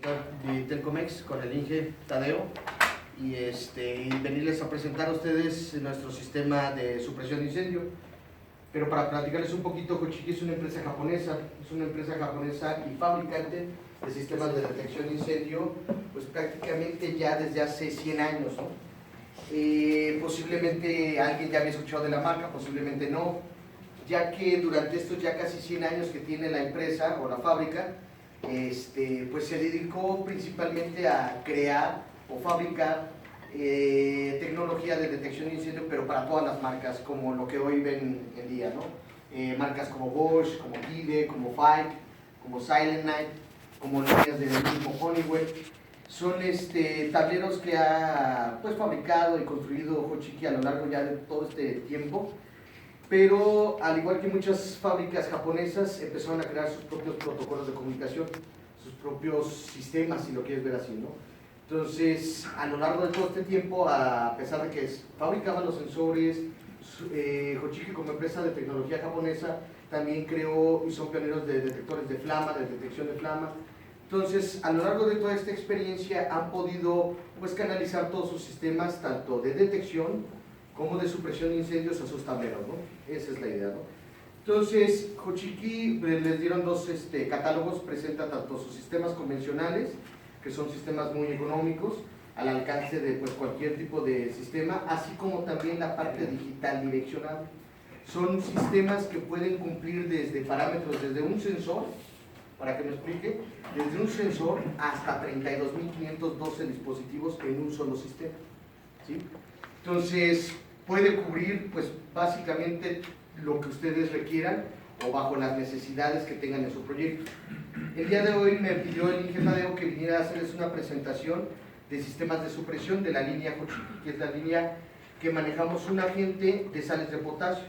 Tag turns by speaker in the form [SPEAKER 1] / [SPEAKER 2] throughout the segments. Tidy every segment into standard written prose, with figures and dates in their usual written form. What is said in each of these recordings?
[SPEAKER 1] de Telcomex con el Inge Tadeo y venirles a presentar a ustedes nuestro sistema de supresión de incendio. Pero para platicarles un poquito, Hochiki es una empresa japonesa y fabricante de sistemas de detección de incendio, pues prácticamente ya desde hace 100 años, ¿no? Posiblemente alguien ya había escuchado de la marca, posiblemente no, ya que durante estos ya casi 100 años que tiene la empresa o la fábrica, pues se dedicó principalmente a crear o fabricar tecnología de detección de incendio, pero para todas las marcas, como lo que hoy ven en día, ¿no? Marcas como Bosch, como Kide, como Fike, como Silent Night, como líneas del mismo Honeywell. Son tableros que ha pues, fabricado y construido Hochiki a lo largo ya de todo este tiempo, pero al igual que muchas fábricas japonesas empezaron a crear sus propios protocolos de comunicación, sus propios sistemas, si lo quieres ver así, ¿no? Entonces, a lo largo de todo este tiempo, a pesar de que fabricaban los sensores, Hochiki como empresa de tecnología japonesa también creó y son pioneros de detectores de flama, de detección de flama. Entonces, a lo largo de toda esta experiencia han podido pues, canalizar todos sus sistemas, tanto de detección como de supresión de incendios a sus tableros, ¿no? Esa es la idea, ¿no? Entonces, Hochiki les dieron dos catálogos, presenta tanto sus sistemas convencionales, que son sistemas muy económicos, al alcance de pues, cualquier tipo de sistema, así como también la parte digital direccional. Son sistemas que pueden cumplir desde parámetros, desde un sensor, para que me explique, desde un sensor hasta 32.512 dispositivos en un solo sistema, ¿sí? Entonces, puede cubrir pues, básicamente lo que ustedes requieran o bajo las necesidades que tengan en su proyecto. El día de hoy me pidió el Inge Tadeo que viniera a hacerles una presentación de sistemas de supresión de la línea Hochiki, que es la línea que manejamos un agente de sales de potasio.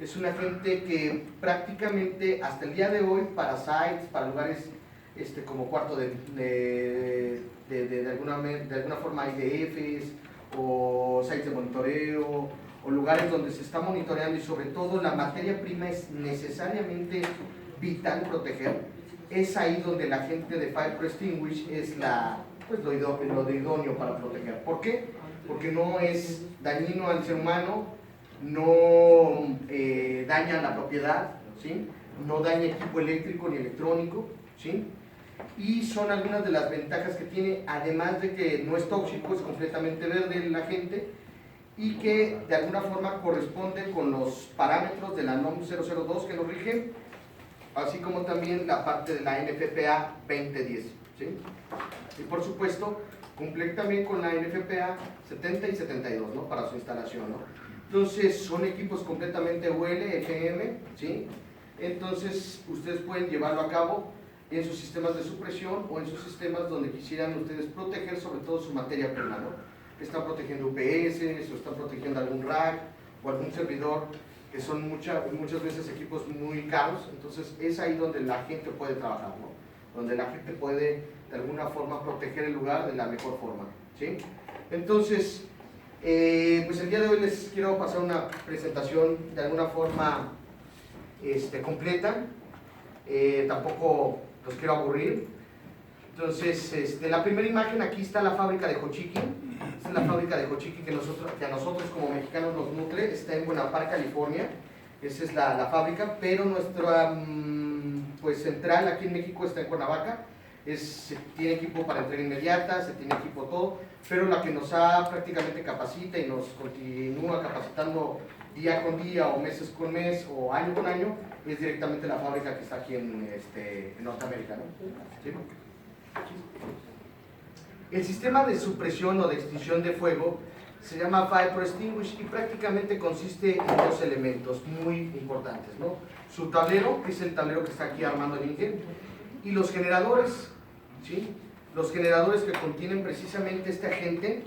[SPEAKER 1] Es un agente que prácticamente hasta el día de hoy para sites, para lugares como cuarto de alguna forma IDFs o sites de monitoreo o lugares donde se está monitoreando y sobre todo la materia prima es necesariamente vital proteger. Es ahí donde la gente de Fire Pro Extinguish es lo idóneo para proteger. ¿Por qué? Porque no es dañino al ser humano, no daña la propiedad, ¿sí? No daña equipo eléctrico ni electrónico, ¿sí? Y son algunas de las ventajas que tiene, además de que no es tóxico, es completamente verde el agente y que de alguna forma corresponde con los parámetros de la NOM 002 que nos rigen, así como también la parte de la NFPA 2010, ¿sí? Y por supuesto, cumple también con la NFPA 70 y 72, ¿no? Para su instalación, ¿no? Entonces, son equipos completamente UL, FM, ¿sí? Entonces, ustedes pueden llevarlo a cabo en sus sistemas de supresión o en sus sistemas donde quisieran ustedes proteger sobre todo su materia prima, ¿no? Están protegiendo UPS, o están protegiendo algún rack o algún servidor, que son muchas veces equipos muy caros. Entonces es ahí donde la gente puede trabajar, ¿no? Donde la gente puede de alguna forma proteger el lugar de la mejor forma, ¿sí? Entonces, pues el día de hoy les quiero pasar una presentación de alguna forma completa, tampoco los quiero aburrir. Entonces, la primera imagen, aquí está la fábrica de Hochiki. Esta es la fábrica de Hochiki que a nosotros como mexicanos nos nutre, está en Buena Park, California. Esa es la fábrica, pero nuestra pues, central aquí en México está en Cuernavaca. Se tiene equipo para entrega inmediata, se tiene equipo todo, pero la que nos prácticamente capacita y nos continúa capacitando día con día o meses con mes o año con año es directamente la fábrica que está aquí en Norteamérica, ¿no? ¿Sí? El sistema de supresión o de extinción de fuego se llama Fire Pro Extinguish y prácticamente consiste en dos elementos muy importantes, ¿no? Su tablero, que es el tablero que está aquí armando el Inge, y los generadores, ¿sí? Los generadores que contienen precisamente este agente,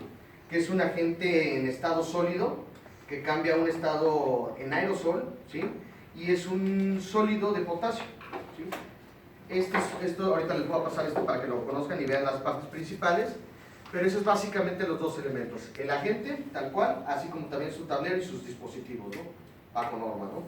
[SPEAKER 1] que es un agente en estado sólido, que cambia a un estado en aerosol, ¿sí? Y es un sólido de potasio, ¿sí? Esto ahorita les voy a pasar esto para que lo conozcan y vean las partes principales, pero eso es básicamente los dos elementos, el agente tal cual, así como también su tablero y sus dispositivos, ¿no? Bajo norma, ¿no?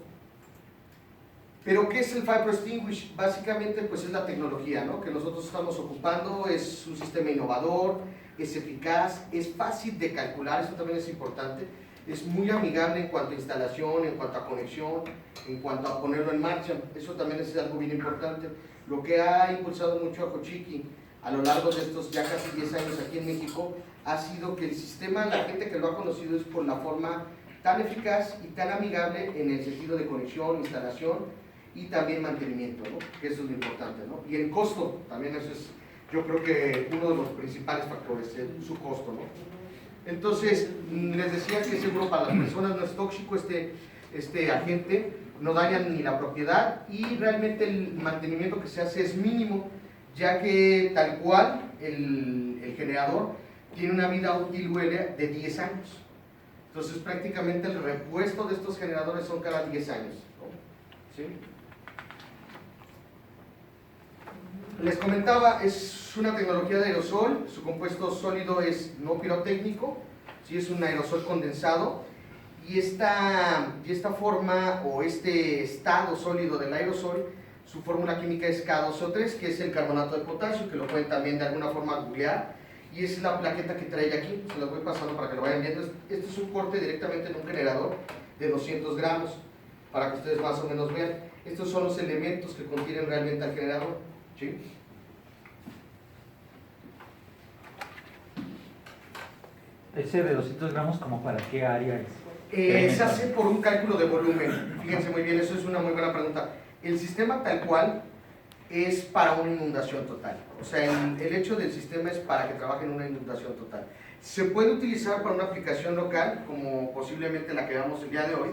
[SPEAKER 1] Pero ¿qué es el Fire Extinguish? Básicamente pues es la tecnología, ¿no?, que nosotros estamos ocupando. Es un sistema innovador, es eficaz, es fácil de calcular, eso también es importante, es muy amigable en cuanto a instalación, en cuanto a conexión, en cuanto a ponerlo en marcha. Eso también es algo bien importante. Lo que ha impulsado mucho a Hochiki a lo largo de estos ya casi 10 años aquí en México ha sido que el sistema, la gente que lo ha conocido es por la forma tan eficaz y tan amigable en el sentido de conexión, instalación y también mantenimiento, ¿no?, que eso es lo importante, ¿no? Y el costo, también eso es, yo creo que uno de los principales factores, su costo, ¿no? Entonces, les decía que seguro para las personas no es tóxico este agente, no dañan ni la propiedad y realmente el mantenimiento que se hace es mínimo, ya que tal cual el generador tiene una vida útil de 10 años. Entonces prácticamente el repuesto de estos generadores son cada 10 años, ¿no? ¿Sí? Les comentaba, es una tecnología de aerosol, su compuesto sólido es no pirotécnico, ¿sí?, es un aerosol condensado, y esta forma o este estado sólido del aerosol, su fórmula química es K2O3, que es el carbonato de potasio, que lo pueden también de alguna forma googlear, y es la plaqueta que trae aquí, se las voy pasando para que lo vayan viendo. Este es un corte directamente en un generador de 200 gramos, para que ustedes más o menos vean. Estos son los elementos que contienen realmente al generador, ¿sí?
[SPEAKER 2] Ese de 200 gramos, ¿como para qué área es?
[SPEAKER 1] Se hace por un cálculo de volumen. Fíjense muy bien, eso es una muy buena pregunta. El sistema tal cual es para una inundación total. O sea, el hecho del sistema es para que trabaje en una inundación total. Se puede utilizar para una aplicación local, como posiblemente la que veamos el día de hoy,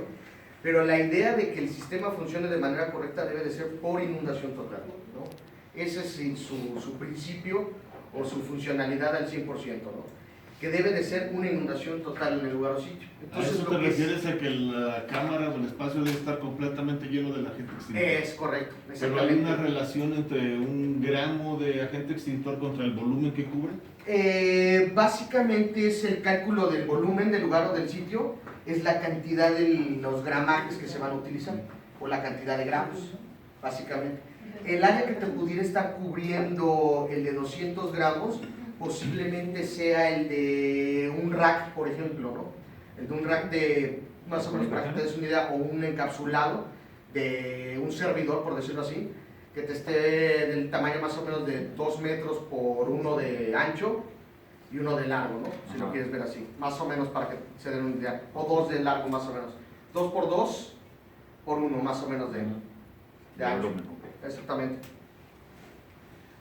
[SPEAKER 1] pero la idea de que el sistema funcione de manera correcta debe de ser por inundación total, ¿no? Ese es su principio o su funcionalidad al 100%, ¿no?, que debe de ser una inundación total en el lugar o sitio. Entonces,
[SPEAKER 3] ¿a eso te refieres a que la cámara o el espacio debe estar completamente lleno del agente extintor?
[SPEAKER 1] Es correcto,
[SPEAKER 3] ¿Pero hay una relación entre un gramo de agente extintor contra el volumen que cubre?
[SPEAKER 1] Básicamente es el cálculo del volumen del lugar o del sitio, es la cantidad de los gramajes que se van a utilizar, o la cantidad de gramos, básicamente. El área que te pudiera estar cubriendo el de 200 gramos, posiblemente sea el de un rack, por ejemplo, ¿no? El de un rack de, más o menos para que te des una idea, o un encapsulado de un servidor, por decirlo así, que te esté del tamaño más o menos de 2 metros por 1 de ancho y 1 de largo, ¿no? Si lo quieres ver así, más o menos para que se den una idea, o 2 de largo más o menos, 2 por 2 por 1 más o menos de ancho, exactamente.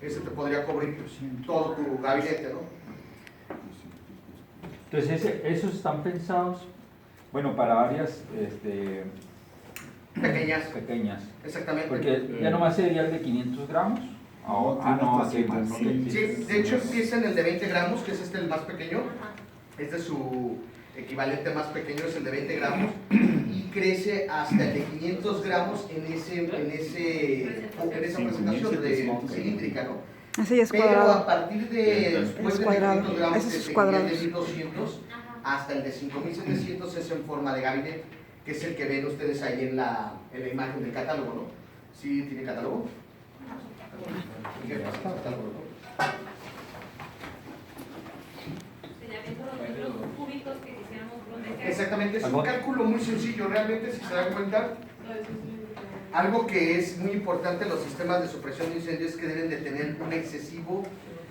[SPEAKER 1] Ese te podría cubrir todo tu gabinete, ¿no?
[SPEAKER 2] Entonces, esos están pensados, bueno, para áreas pequeñas.
[SPEAKER 1] Exactamente.
[SPEAKER 2] Porque ya nomás sería el de 500 gramos. No,
[SPEAKER 3] sí,
[SPEAKER 2] más.
[SPEAKER 1] Sí, de hecho empieza en el de 20 gramos, que es el más pequeño. Este es su equivalente más pequeño, es el de 20 gramos. Y crece hasta el de 500 gramos en esa presentación de cilíndrica, ¿no?
[SPEAKER 4] Ese ya es
[SPEAKER 1] Pero
[SPEAKER 4] cuadrado.
[SPEAKER 1] a partir de después de 500 gramos,
[SPEAKER 4] Ese es
[SPEAKER 1] de
[SPEAKER 4] cuadrado.
[SPEAKER 1] 1200 hasta el de 5700 es en forma de gabinete, que es el que ven ustedes ahí en la imagen del catálogo, ¿no? ¿Sí tiene catálogo? ¿Qué pasa con el catálogo, no?
[SPEAKER 5] Los cúbicos que quisiéramos proteger.
[SPEAKER 1] Exactamente, es un cálculo muy sencillo, realmente, si se dan cuenta. Algo que es muy importante en los sistemas de supresión de incendios es que deben de tener un excesivo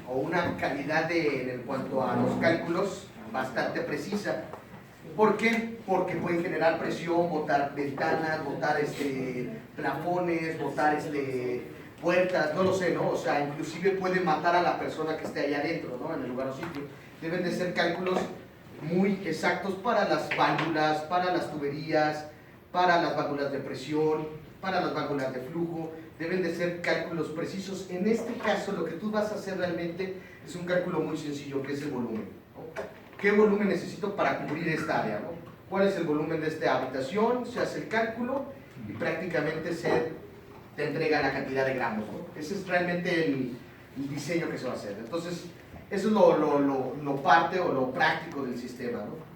[SPEAKER 1] o una calidad en cuanto a los cálculos bastante precisa. ¿Por qué? Porque pueden generar presión, botar ventanas, botar plafones, botar puertas, no lo sé, ¿no? O sea, inclusive puede matar a la persona que esté allá adentro, ¿no? En el lugar o sitio. Deben de ser cálculos muy exactos para las válvulas, para las tuberías, para las válvulas de presión, para las válvulas de flujo. Deben de ser cálculos precisos. En este caso, lo que tú vas a hacer realmente es un cálculo muy sencillo, que es el volumen, ¿no? ¿Qué volumen necesito para cubrir esta área, ¿no? ¿Cuál es el volumen de esta habitación? Se hace el cálculo y prácticamente te entrega la cantidad de gramos, ¿no? Ese es realmente el diseño que se va a hacer. Entonces, eso es lo parte o lo práctico del sistema, ¿no?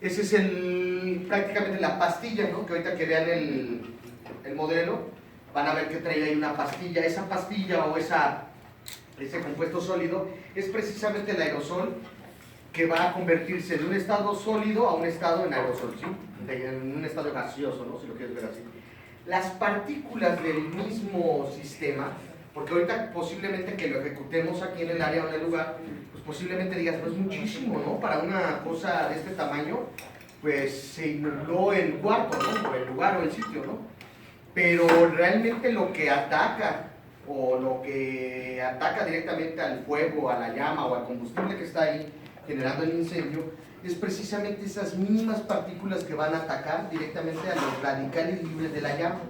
[SPEAKER 1] Ese es prácticamente la pastilla, ¿no? Que ahorita que vean el modelo, van a ver que trae ahí una pastilla. Esa pastilla o ese compuesto sólido es precisamente el aerosol que va a convertirse de un estado sólido a un estado en aerosol, ¿sí? En un estado gaseoso, ¿no? Si lo quieres ver así. Las partículas del mismo sistema, porque ahorita posiblemente que lo ejecutemos aquí en el área o en el lugar, pues posiblemente digas, no es muchísimo, ¿no? Para una cosa de este tamaño, pues se inundó el cuarto, ¿no? O el lugar o el sitio, ¿no? Pero realmente lo que ataca, o lo que ataca directamente al fuego, a la llama o al combustible que está ahí generando el incendio, es precisamente esas mismas partículas que van a atacar directamente a los radicales libres de la llama.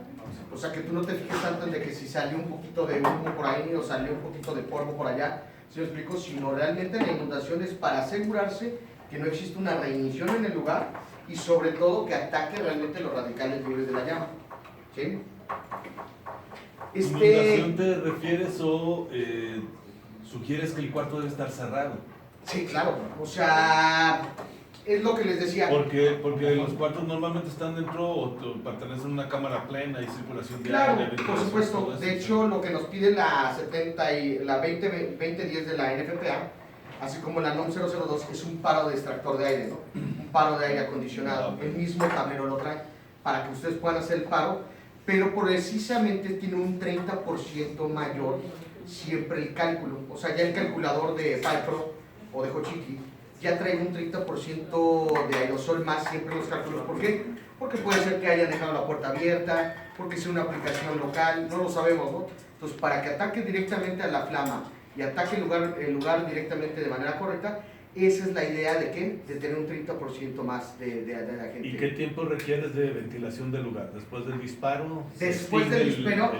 [SPEAKER 1] O sea, que tú no te fijes tanto en de que si salió un poquito de humo por ahí o salió un poquito de polvo por allá, ¿sí me explico? Sino realmente la inundación es para asegurarse que no existe una reinición en el lugar y sobre todo que ataque realmente los radicales libres de la llama. ¿Sí?
[SPEAKER 4] ¿Inundación te refieres o sugieres que el cuarto debe estar cerrado?
[SPEAKER 1] Sí, claro. O sea, es lo que les decía.
[SPEAKER 4] Porque los cuartos normalmente están dentro o pertenecen a una cámara plena y circulación de
[SPEAKER 1] Claro,
[SPEAKER 4] aire.
[SPEAKER 1] por supuesto. De hecho, lo que nos pide la 2010 de la NFPA, así como la NOM 002, es un paro de extractor de aire, ¿no? Un paro de aire acondicionado. El mismo tablero lo trae para que ustedes puedan hacer el paro, pero precisamente tiene un 30% mayor siempre el cálculo. O sea, ya el calculador de Pypro o de Hochiki ya trae un 30% de aerosol más siempre en los cálculos. ¿Por qué? Porque puede ser que hayan dejado la puerta abierta, porque sea una aplicación local, no lo sabemos, ¿no? Entonces, para que ataque directamente a la flama y ataque el lugar directamente de manera correcta, esa es la idea de ¿qué? De tener un 30% más de la gente.
[SPEAKER 4] ¿Y qué tiempo requieres de ventilación del lugar? ¿Después del disparo?
[SPEAKER 1] Después del disparo,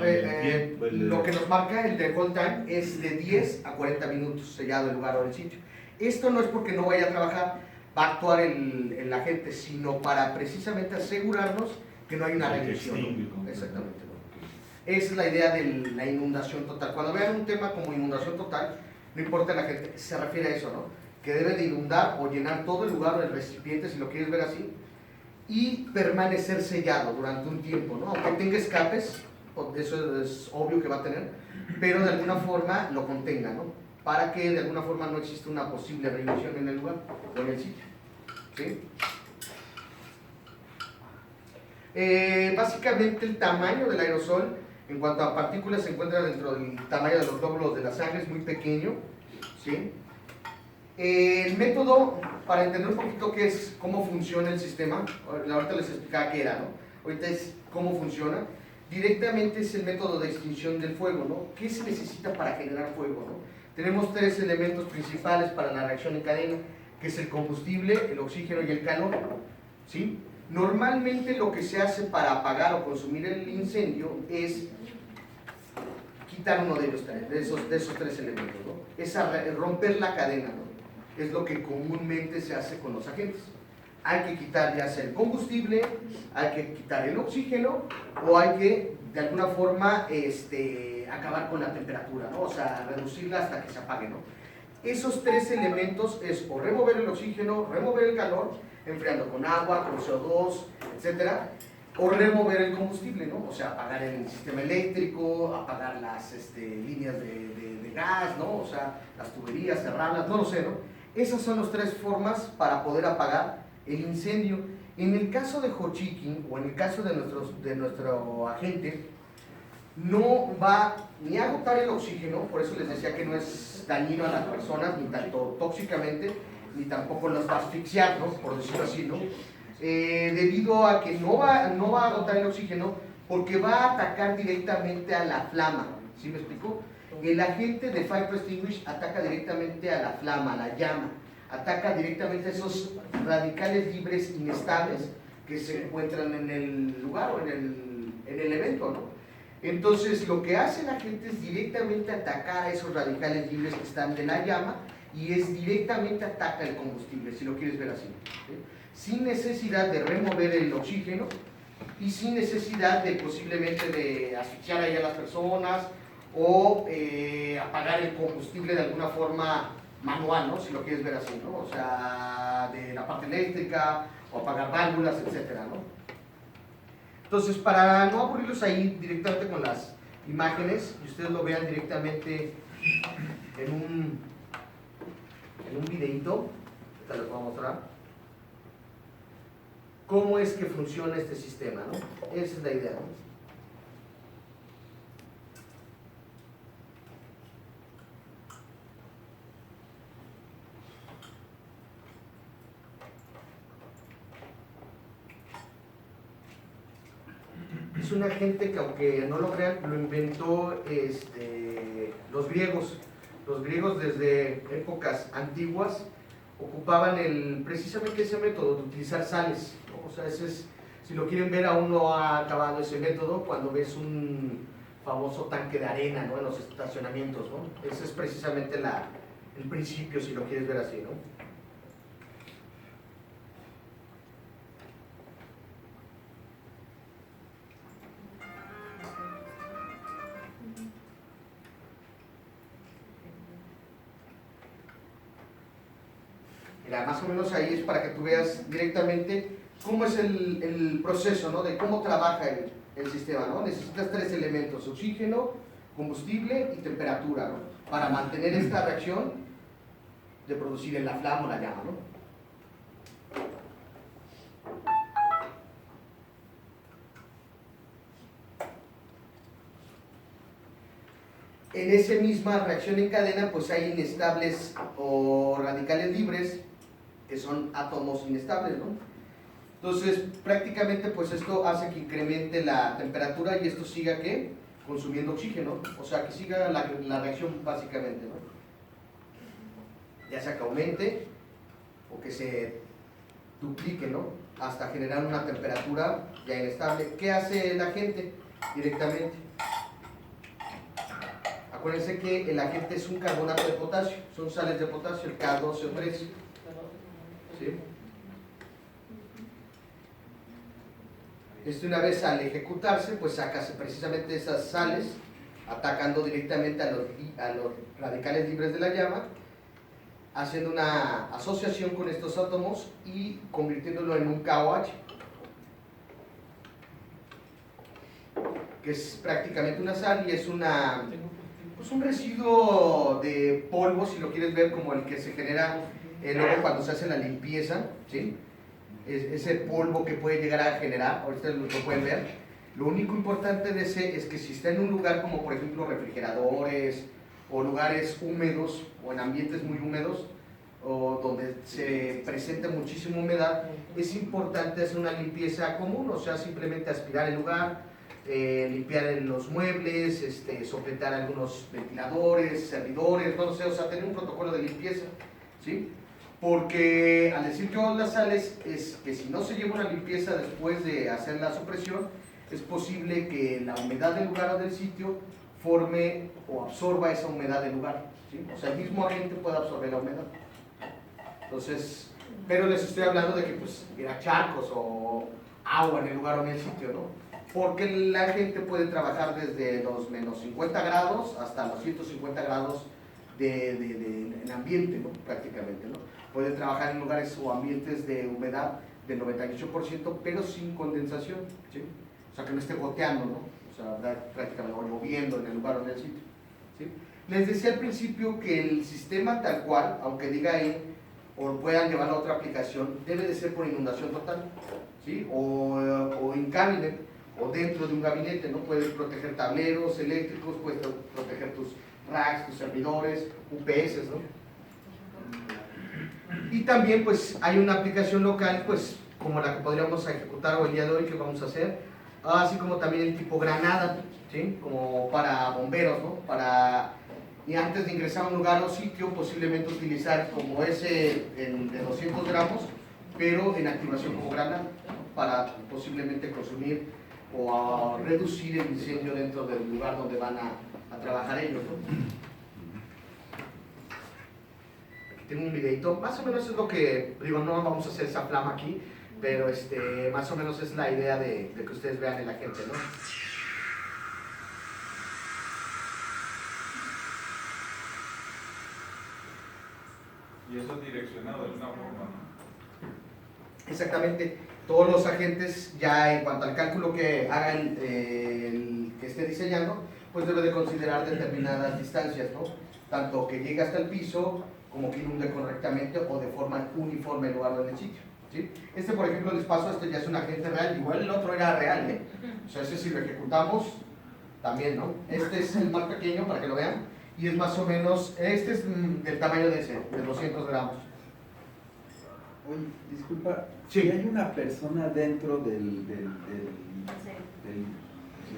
[SPEAKER 1] lo que nos marca el de hold time es de 10 a 40 minutos sellado el lugar o el sitio. Esto no es porque no vaya a trabajar, va a actuar el agente, sino para precisamente asegurarnos que no hay una regresión. Exactamente. ¿No? Esa es la idea de la inundación total. Cuando vean un tema como inundación total, no importa la gente, se refiere a eso, ¿no? Que debe de inundar o llenar todo el lugar o el recipiente, si lo quieres ver así, y permanecer sellado durante un tiempo, ¿no? Aunque tenga escapes, eso es obvio que va a tener, pero de alguna forma lo contenga, ¿no? Para que de alguna forma no exista una posible reinición en el lugar o en el sitio. ¿Sí? Básicamente el tamaño del aerosol en cuanto a partículas se encuentra dentro del tamaño de los glóbulos de la sangre, es muy pequeño. ¿Sí? El método, para entender un poquito qué es, cómo funciona el sistema, ahorita les explicaba qué era, ¿no? Ahorita es cómo funciona. Directamente es el método de extinción del fuego, ¿no? ¿Qué se necesita para generar fuego, no? Tenemos tres elementos principales para la reacción en cadena, que es el combustible, el oxígeno y el calor, ¿sí? Normalmente lo que se hace para apagar o consumir el incendio es quitar uno de esos tres elementos, ¿no? Es romper la cadena, ¿no? Es lo que comúnmente se hace con los agentes. Hay que quitar ya sea el combustible, hay que quitar el oxígeno o hay que de alguna forma acabar con la temperatura, ¿no? O sea, reducirla hasta que se apague, ¿no? Esos tres elementos es o remover el oxígeno, remover el calor, enfriando con agua, con CO2, etcétera, o remover el combustible, ¿no? O sea, apagar el sistema eléctrico, apagar las líneas de gas, ¿no? O sea, las tuberías, cerrarlas, no lo sé, ¿no? Esas son las tres formas para poder apagar el incendio. En el caso de Hochiki, o en el caso de nuestro agente, no va ni a agotar el oxígeno, por eso les decía que no es dañino a las personas, ni tanto tóxicamente, ni tampoco los va a asfixiar, ¿no? Por decirlo así, ¿no? Debido a que no va a agotar el oxígeno, porque va a atacar directamente a la flama, ¿sí me explico? El agente de Fire Extinguish ataca directamente a la flama, a la llama, ataca directamente a esos radicales libres inestables que se encuentran en el lugar o en el evento, ¿no? Entonces, lo que hace el agente es directamente atacar a esos radicales libres que están de la llama y es directamente ataca el combustible, si lo quieres ver así, ¿sí? Sin necesidad de remover el oxígeno y sin necesidad de posiblemente de asfixiar ahí a las personas o apagar el combustible de alguna forma manual, ¿no? Si lo quieres ver así, ¿no? O sea, de la parte eléctrica, o apagar válvulas, etcétera, ¿no? Entonces, para no aburrirlos ahí directamente con las imágenes, y ustedes lo vean directamente en un videito, ahorita les voy a mostrar cómo es que funciona este sistema, ¿no? Esa es la idea, ¿no? Es una gente que, aunque no lo crean, lo inventó los griegos. Los griegos desde épocas antiguas ocupaban precisamente ese método de utilizar sales, ¿no? O sea, si lo quieren ver, aún no ha acabado ese método cuando ves un famoso tanque de arena, ¿no? En los estacionamientos, ¿no? Ese es precisamente el principio, si lo quieres ver así, ¿no? Mira, más o menos ahí es para que tú veas directamente cómo es el proceso, ¿no? De cómo trabaja el sistema, ¿no? Necesitas 3 elementos: oxígeno, combustible y temperatura, ¿no? Para mantener esta reacción de producir la flama o la llama, ¿no? En esa misma reacción en cadena, pues hay inestables o radicales libres, que son átomos inestables, ¿no? Entonces, prácticamente, pues esto hace que incremente la temperatura y esto siga, ¿qué? Consumiendo oxígeno, o sea, que siga la reacción básicamente, ¿no? Ya sea que aumente o que se duplique, ¿no? Hasta generar una temperatura ya inestable. ¿Qué hace el agente directamente? Acuérdense que el agente es un carbonato de potasio, son sales de potasio, el K12O3. ¿Sí? Esto, una vez al ejecutarse, pues sacas precisamente esas sales, atacando directamente a los radicales libres de la llama, haciendo una asociación con estos átomos y convirtiéndolo en un KOH, que es prácticamente una sal y es un residuo de polvo, si lo quieres ver, como el que se genera luego cuando se hace la limpieza, ¿sí? Ese polvo que puede llegar a generar, ahorita lo pueden ver. Lo único importante de ese es que si está en un lugar como por ejemplo refrigeradores o lugares húmedos o en ambientes muy húmedos o donde se presenta muchísima humedad, es importante hacer una limpieza común, o sea, simplemente aspirar el lugar, limpiar los muebles, sopletar algunos ventiladores, servidores, no sé, o sea, tener un protocolo de limpieza, ¿sí? Porque al decir yo las sales, es que si no se lleva una limpieza después de hacer la supresión, es posible que la humedad del lugar o del sitio forme o absorba esa humedad del lugar, ¿sí? O sea, el mismo agente puede absorber la humedad. Entonces, pero les estoy hablando de que pues hubiera charcos o agua en el lugar o en el sitio, ¿no? Porque la gente puede trabajar desde los menos 50 grados hasta los 150 grados en ambiente, ¿no? Prácticamente, ¿no? Puede trabajar en lugares o ambientes de humedad del 98%, pero sin condensación, ¿sí? O sea, que no esté goteando, ¿no? O sea, prácticamente, o lloviendo en el lugar o en el sitio, ¿sí? Les decía al principio que el sistema tal cual, aunque diga ahí, o puedan llevar a otra aplicación, debe de ser por inundación total, ¿sí? O en cabinet, o dentro de un gabinete, ¿no? Puedes proteger tableros eléctricos, puedes proteger tus racks, tus servidores, UPS, ¿no? Y también pues hay una aplicación local, pues como la que podríamos ejecutar hoy el día de hoy, que vamos a hacer, así como también el tipo granada, ¿sí? Como para bomberos, ¿no? Y antes de ingresar a un lugar o sitio, posiblemente utilizar como ese de 200 gramos, pero en activación como granada, ¿no? Para posiblemente consumir o reducir el incendio dentro del lugar donde van a trabajar ellos, ¿no? Tengo un videito, más o menos es lo que digo, no vamos a hacer esa flama aquí, pero más o menos es la idea de que ustedes vean el agente, ¿no?
[SPEAKER 6] Y eso es direccionado de alguna forma, ¿no?
[SPEAKER 1] Exactamente. Todos los agentes, ya en cuanto al cálculo que haga el que esté diseñando, pues debe de considerar determinadas distancias, ¿no? Tanto que llegue hasta el piso, como que inunde correctamente o de forma uniforme el lugar del sitio, ¿sí? Este, por ejemplo, les paso, este ya es un agente real, igual el otro era real, ¿eh? O sea, ese si lo ejecutamos, también, ¿no? Este es el más pequeño, para que lo vean, y es más o menos, este es del tamaño de ese, de 200 gramos.
[SPEAKER 7] Oye, disculpa,
[SPEAKER 1] Sí.
[SPEAKER 7] si hay una persona dentro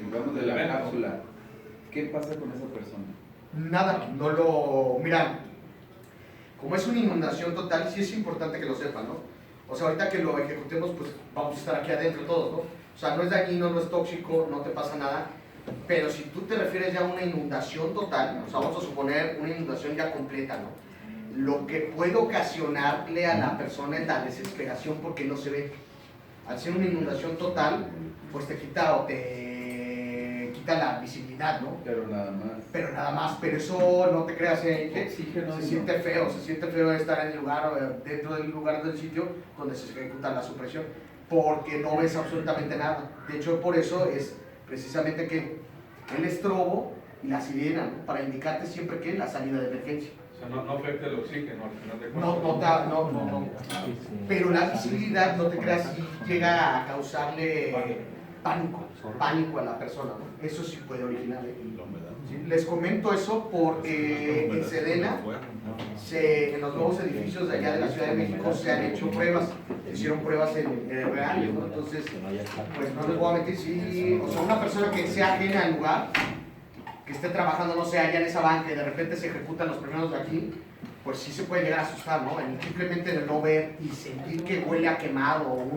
[SPEAKER 7] digamos, de la cápsula, ¿qué pasa con esa persona?
[SPEAKER 1] Nada, no lo... Mira, como es una inundación total, sí es importante que lo sepan, ¿no? O sea, ahorita que lo ejecutemos, pues vamos a estar aquí adentro todos, ¿no? O sea, no es dañino, no es tóxico, no te pasa nada. Pero si tú te refieres ya a una inundación total, o sea, vamos a suponer una inundación ya completa, ¿no? Lo que puede ocasionarle a la persona es la desesperación porque no se ve. Al ser una inundación total, pues te quita la visibilidad, ¿no?
[SPEAKER 7] Pero nada más.
[SPEAKER 1] Pero nada más, pero eso no te creas,
[SPEAKER 7] Oxígeno,
[SPEAKER 1] se
[SPEAKER 7] no.
[SPEAKER 1] siente feo estar en el lugar, dentro del lugar del sitio donde se ejecuta la supresión, porque no ves absolutamente nada. De hecho, por eso es precisamente que el estrobo y la sirena, ¿no? Para indicarte siempre que la salida de emergencia.
[SPEAKER 6] O sea, no afecta el oxígeno al final de
[SPEAKER 1] No. Pero la visibilidad, no te creas, si llega a causarle pánico a la persona, ¿no? Eso sí puede originar.
[SPEAKER 4] La humedad.
[SPEAKER 1] ¿Sí? Les comento eso porque en Sedena, en los nuevos edificios de allá de la Ciudad de México se han hecho pruebas, se hicieron pruebas en reales, ¿no? Entonces, pues no les voy a mentir, sí, o sea, una persona que sea ajena al lugar, que esté trabajando, no sé, allá en esa banca y de repente se ejecutan los primeros de aquí, pues sí se puede llegar a asustar, ¿no? Simplemente de no ver y sentir que huele a quemado o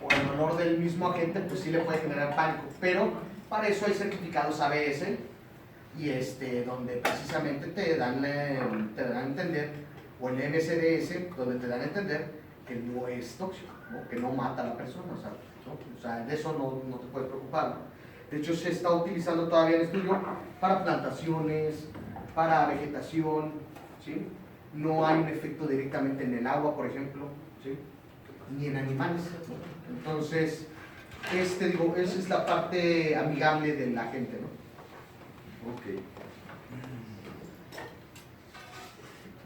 [SPEAKER 1] el olor del mismo agente, pues sí le puede generar pánico, pero para eso hay certificados ABS y donde precisamente te dan a entender, o el MSDS, donde te dan a entender que no es tóxico, ¿no? Que no mata a la persona, o sea, ¿no? O sea, de eso no te puedes preocupar, ¿no? De hecho, se está utilizando todavía en estudio para plantaciones, para vegetación, ¿sí? No hay un efecto directamente en el agua, por ejemplo, ¿sí? Ni en animales. Entonces, esa es la parte amigable de la gente, ¿no?
[SPEAKER 7] Ok.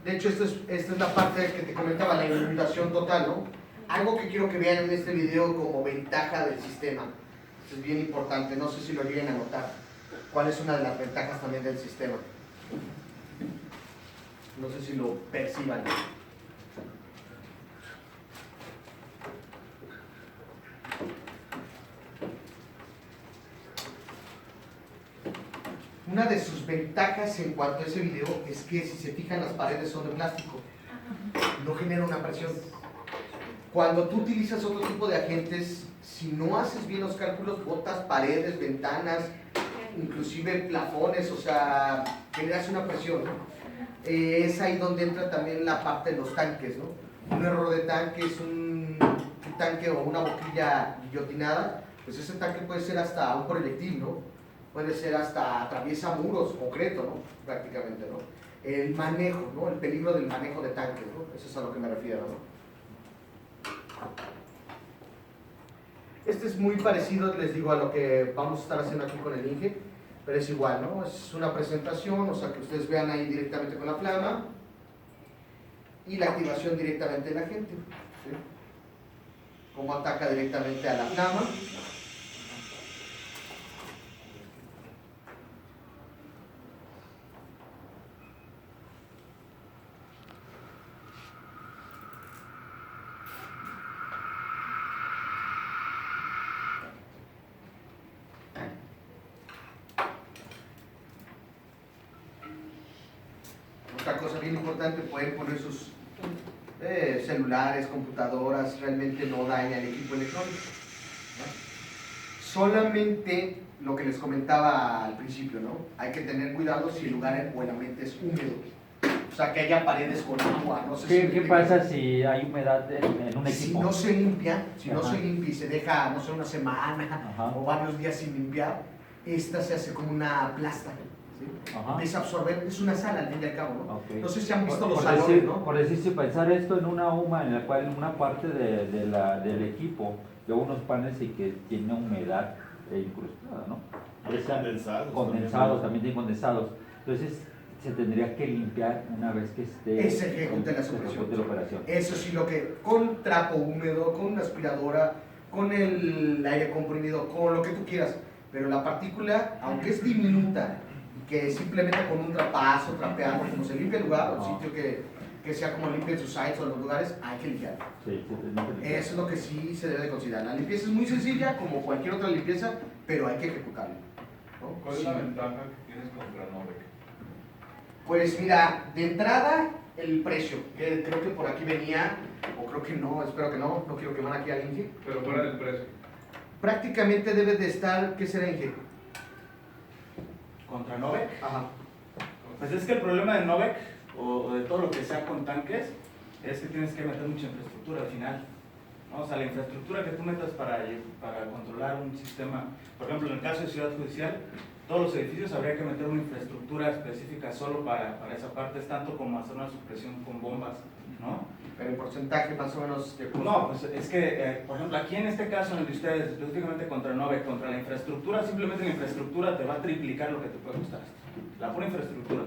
[SPEAKER 1] De hecho, esta es la parte que te comentaba, la inundación total, ¿no? Algo que quiero que vean en este video como ventaja del sistema. Esto es bien importante, no sé si lo lleguen a notar. ¿Cuál es una de las ventajas también del sistema? No sé si lo perciban. Una de sus ventajas en cuanto a ese video es que, si se fijan, las paredes son de plástico, no genera una presión. Cuando tú utilizas otro tipo de agentes, si no haces bien los cálculos, botas paredes, ventanas, inclusive plafones, o sea, generas una presión, ¿no? Es ahí donde entra también la parte de los tanques, ¿no? Un error de tanque es un tanque o una boquilla guillotinada, pues ese tanque puede ser hasta un proyectil, ¿no? Puede ser hasta atraviesa muros, concreto, ¿no? Prácticamente, ¿no? El manejo, ¿no? El peligro del manejo de tanques, ¿no? Eso es a lo que me refiero, ¿no? Este es muy parecido, les digo, a lo que vamos a estar haciendo aquí con el Inge, pero es igual, ¿no? Es una presentación, o sea, que ustedes vean ahí directamente con la flama y la activación directamente de la gente, ¿sí? Cómo ataca directamente a la flama. Otra cosa bien importante, pueden poner sus celulares, computadoras, realmente no daña el equipo electrónico, ¿no? Solamente lo que les comentaba al principio, ¿no? Hay que tener cuidado si el lugar o el ambiente es húmedo, o sea, que haya paredes con agua, no sé
[SPEAKER 2] ¿Qué pasa si hay humedad en un
[SPEAKER 1] si
[SPEAKER 2] equipo?
[SPEAKER 1] no se limpia,
[SPEAKER 2] Ajá.
[SPEAKER 1] y se deja, no sé, una semana
[SPEAKER 2] Ajá.
[SPEAKER 1] o varios días sin limpiar, esta se hace como una plasta, ¿sí?
[SPEAKER 2] Ajá.
[SPEAKER 1] Empieza a absorber, es una sala al fin y al cabo, ¿no?
[SPEAKER 2] Ok.
[SPEAKER 1] No sé si han visto los
[SPEAKER 2] Por
[SPEAKER 1] salones,
[SPEAKER 2] decir,
[SPEAKER 1] ¿no?
[SPEAKER 2] por decir, si pensar esto en una UMA en la cual una parte del equipo lleva unos paneles y que tiene humedad incrustada, ¿no?
[SPEAKER 4] Hay condensados.
[SPEAKER 2] Condensados, también tiene condensados. Entonces se tendría que limpiar una vez que esté
[SPEAKER 1] Se ejecute la
[SPEAKER 2] se ejecute la operación.
[SPEAKER 1] Eso sí, lo que con trapo húmedo, con una aspiradora, con el aire comprimido, con lo que tú quieras. Pero la partícula, aunque es diminuta, que simplemente con un trapazo, trapeando, como se limpia el lugar, o el sitio que sea como limpia sus sites o los lugares, hay que limpiar.
[SPEAKER 2] Sí, se tiene que limpiar.
[SPEAKER 1] Eso es lo que sí se debe de considerar. La limpieza es muy sencilla, como cualquier otra limpieza, pero hay que ejecutarla, ¿no?
[SPEAKER 6] ¿Cuál es
[SPEAKER 1] Sí.
[SPEAKER 6] la ventaja que tienes contra Novec?
[SPEAKER 1] Pues mira, de entrada el precio, que creo que por aquí venía, o creo que no, espero que no quiero quemar aquí al Inge.
[SPEAKER 6] Pero fuera del precio.
[SPEAKER 1] Prácticamente debe de estar, ¿qué será, Inge?
[SPEAKER 8] Contra Novec.
[SPEAKER 1] Ajá.
[SPEAKER 8] Pues es que el problema de Novec o de todo lo que sea con tanques es que tienes que meter mucha infraestructura al final, ¿no? O sea, la infraestructura que tú metas para controlar un sistema, por ejemplo, en el caso de Ciudad Judicial, todos los edificios habría que meter una infraestructura específica solo para esa parte, es tanto como hacer una supresión con bombas, ¿no?
[SPEAKER 1] Pero el porcentaje más o menos de costo.
[SPEAKER 8] No, pues es que, por ejemplo, aquí en este caso, en el de ustedes, específicamente contra Novec, contra la infraestructura, simplemente la infraestructura te va a triplicar lo que te puede costar esto. La pura infraestructura.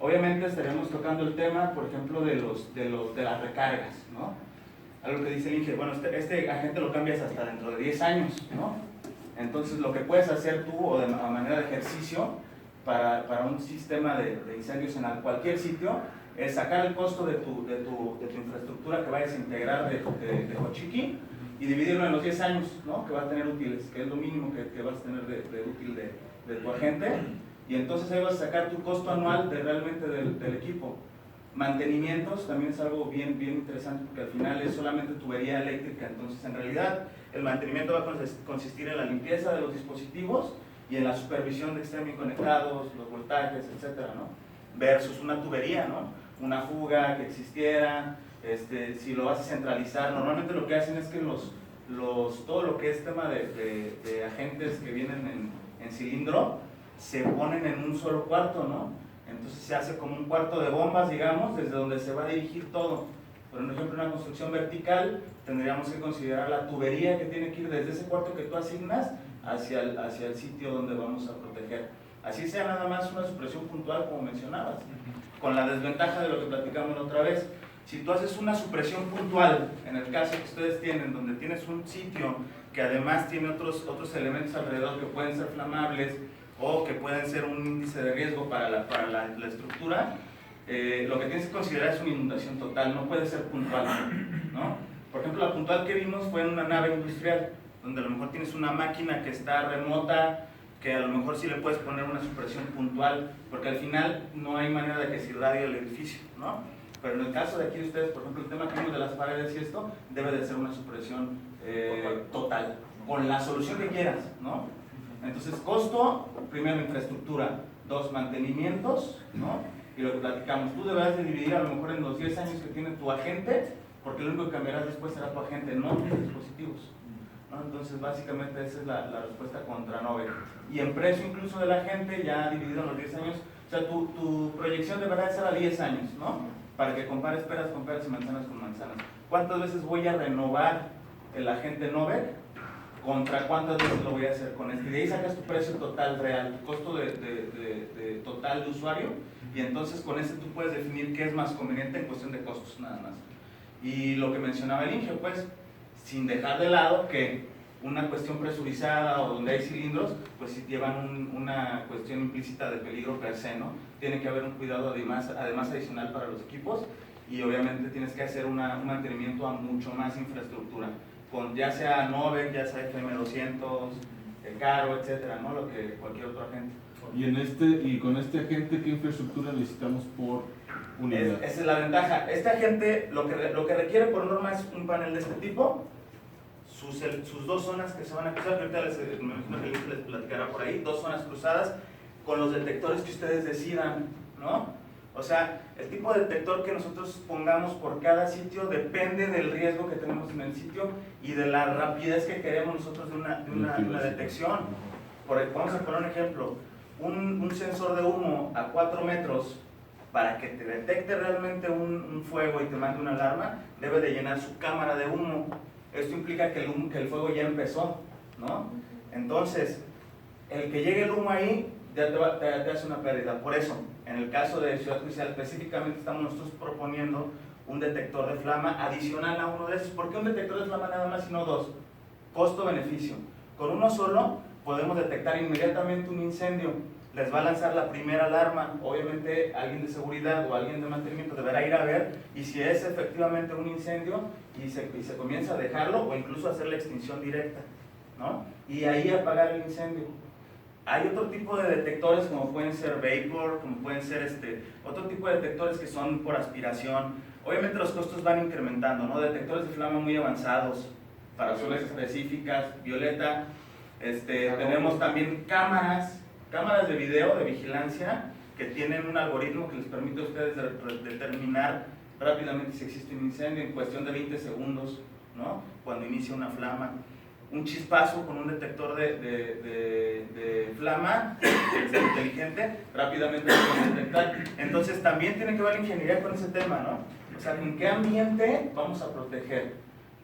[SPEAKER 8] Obviamente estaríamos tocando el tema, por ejemplo, de las recargas, ¿no? Algo que dice el Inge, bueno, este agente lo cambias hasta dentro de 10 años, ¿no? Entonces, lo que puedes hacer tú, o de manera de ejercicio, para un sistema de incendios en cualquier sitio, es sacar el costo de tu infraestructura que vayas a integrar de Hochiki y dividirlo en los 10 años, ¿no? Que va a tener útiles, que es lo mínimo que vas a tener de útil de tu agente, y entonces ahí vas a sacar tu costo anual realmente del equipo. Mantenimientos también es algo bien interesante, porque al final es solamente tubería eléctrica, entonces en realidad el mantenimiento va a consistir en la limpieza de los dispositivos y en la supervisión de que estén bien conectados, los voltajes, etcétera, ¿no? Versus una tubería, ¿no? Una fuga que existiera, si lo vas a centralizar, normalmente lo que hacen es que todo lo que es tema de agentes que vienen en cilindro, se ponen en un solo cuarto, ¿no? Entonces se hace como un cuarto de bombas, digamos, desde donde se va a dirigir todo. Por ejemplo, en una construcción vertical, tendríamos que considerar la tubería que tiene que ir desde ese cuarto que tú asignas hacia el sitio donde vamos a proteger. Así sea nada más una supresión puntual, como mencionabas, con la desventaja de lo que platicamos la otra vez. Si tú haces una supresión puntual, en el caso que ustedes tienen, donde tienes un sitio que además tiene otros elementos alrededor que pueden ser flamables o que pueden ser un índice de riesgo para la estructura, lo que tienes que considerar es una inundación total, no puede ser puntual, ¿no? Por ejemplo, la puntual que vimos fue en una nave industrial, donde a lo mejor tienes una máquina que está remota, que a lo mejor sí le puedes poner una supresión puntual, porque al final no hay manera de que se irradie el edificio, ¿no? Pero en el caso de aquí de ustedes, por ejemplo, el tema que vimos de las paredes y esto, debe de ser una supresión total, con la solución que quieras, ¿no? Entonces, costo, primero infraestructura, 2 mantenimientos, ¿no? Y lo que platicamos, tú deberás de dividir a lo mejor en los 10 años que tiene tu agente, porque lo único que cambiarás después será tu agente, no tus dispositivos, ¿no? Entonces, básicamente esa es la respuesta contra Novec. Y en precio incluso de la gente, ya dividido en los 10 años, o sea, tu proyección deberá de ser a 10 años, ¿no? Para que compares peras con peras y manzanas con manzanas. ¿Cuántas veces voy a renovar el agente Novec? ¿Contra cuántas veces lo voy a hacer con este? Y de ahí sacas tu precio total real, tu costo de total de usuario, y entonces con ese tú puedes definir qué es más conveniente en cuestión de costos nada más. Y lo que mencionaba el Inge, pues, sin dejar de lado que una cuestión presurizada o donde hay cilindros, pues si llevan una cuestión implícita de peligro per se, ¿no? Tiene que haber un cuidado además adicional para los equipos, y obviamente tienes que hacer un mantenimiento a mucho más infraestructura, con ya sea Novec, ya sea FM200, Caro, etcétera, ¿no? Lo que cualquier otro agente.
[SPEAKER 3] Y con este agente, ¿qué infraestructura necesitamos por unidad?
[SPEAKER 8] Esa es la ventaja. Este agente lo que requiere por norma es un panel de este tipo, sus 2 zonas que se van a cruzar, que ahorita me imagino que les platicará por ahí, 2 zonas cruzadas con los detectores que ustedes decidan, ¿no? O sea, el tipo de detector que nosotros pongamos por cada sitio depende del riesgo que tenemos en el sitio y de la rapidez que queremos nosotros de una detección. Vamos a poner un ejemplo. un sensor de humo a 4 metros, para que te detecte realmente un fuego y te mande una alarma, debe de llenar su cámara de humo. Esto implica que el fuego ya empezó, ¿no? Entonces, el que llegue el humo ahí, ya te hace una pérdida. Por eso, en el caso de Ciudad Judicial específicamente, estamos nosotros proponiendo un detector de flama adicional a uno de esos. ¿Por qué un detector de flama nada más y no dos? Costo-beneficio. Con uno solo podemos detectar inmediatamente un incendio. Les va a lanzar la primera alarma. Obviamente alguien de seguridad o alguien de mantenimiento deberá ir a ver, y si es efectivamente un incendio y se comienza a dejarlo, o incluso hacer la extinción directa, ¿no? Y ahí apagar el incendio. Hay otro tipo de detectores, como pueden ser vapor, como pueden ser otro tipo de detectores que son por aspiración. Obviamente los costos van incrementando, ¿no? Detectores de flama muy avanzados para zonas específicas, violeta. Tenemos también cámaras de video, de vigilancia, que tienen un algoritmo que les permite a ustedes determinar rápidamente si existe un incendio en cuestión de 20 segundos, ¿no? Cuando inicia una flama. Un chispazo con un detector de flama inteligente, rápidamente lo pueden detectar. Entonces también tiene que ver la ingeniería con ese tema, ¿no? O sea, ¿en qué ambiente vamos a proteger?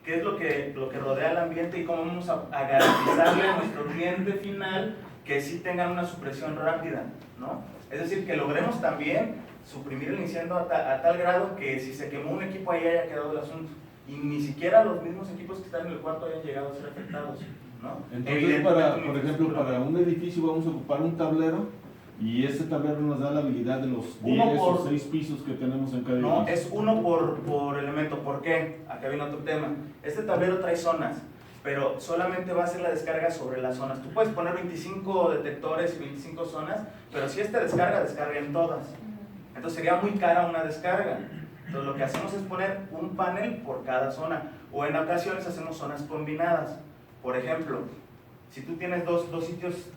[SPEAKER 8] ¿Qué es lo que rodea el ambiente y cómo vamos a garantizarle a nuestro cliente final que sí tengan una supresión rápida, ¿no? Es decir, que logremos también suprimir el incendio a tal grado que si se quemó un equipo ahí haya quedado el asunto. Y ni siquiera los mismos equipos que están en el cuarto hayan llegado a ser afectados, ¿no?
[SPEAKER 3] Entonces, por ejemplo, para un edificio vamos a ocupar un tablero, y ese tablero nos da la habilidad de los 10 o 6 pisos que tenemos en cada edificio.
[SPEAKER 8] No, es uno por elemento. ¿Por qué? Acá viene otro tema. Este tablero trae zonas, pero solamente va a hacer la descarga sobre las zonas. Tú puedes poner 25 detectores y 25 zonas, pero si descarga en todas. Entonces sería muy cara una descarga. Entonces lo que hacemos es poner un panel por cada zona, o en ocasiones hacemos zonas combinadas. Por ejemplo, si tú tienes dos sitios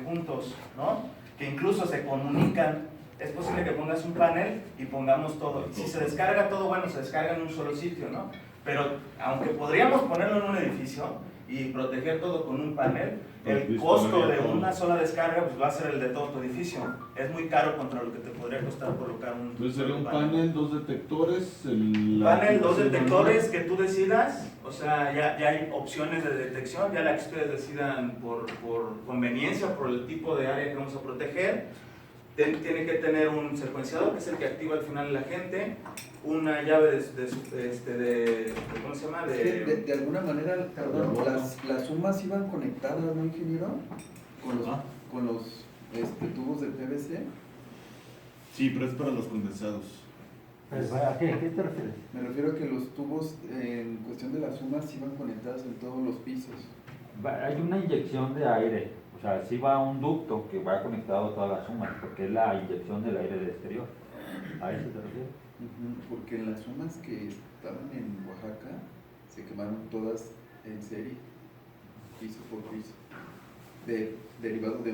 [SPEAKER 8] juntos, ¿no? Que incluso se comunican, es posible que pongas un panel y pongamos todo. Si se descarga todo, bueno, se descarga en un solo sitio, ¿no? Pero aunque podríamos ponerlo en un edificio y proteger todo con un panel, el costo de una sola descarga pues va a ser el de todo tu edificio. Es muy caro contra lo que te podría costar colocar un
[SPEAKER 3] Entonces sería un panel, 2 detectores.
[SPEAKER 8] Panel, 2 detectores que tú decidas. O sea, ya hay opciones de detección, ya la que ustedes decidan por conveniencia, por el tipo de área que vamos a proteger. Tiene que tener un secuenciador, que es el que activa al final el agente, una llave ¿cómo se llama?
[SPEAKER 7] De alguna manera, perdón, las sumas iban conectadas, ¿no, ingeniero? Con los tubos de PVC.
[SPEAKER 3] Sí, pero es para los condensados.
[SPEAKER 2] ¿A qué te refieres?
[SPEAKER 7] Me refiero a que los tubos, en cuestión de las sumas, iban conectadas en todos los pisos.
[SPEAKER 2] Hay una inyección de aire, o sea, sí va un ducto que va conectado a todas las sumas, porque es la inyección del aire del exterior. ¿A eso te refieres?
[SPEAKER 7] Porque en las sumas que estaban en Oaxaca se quemaron todas en serie, piso por piso, derivado de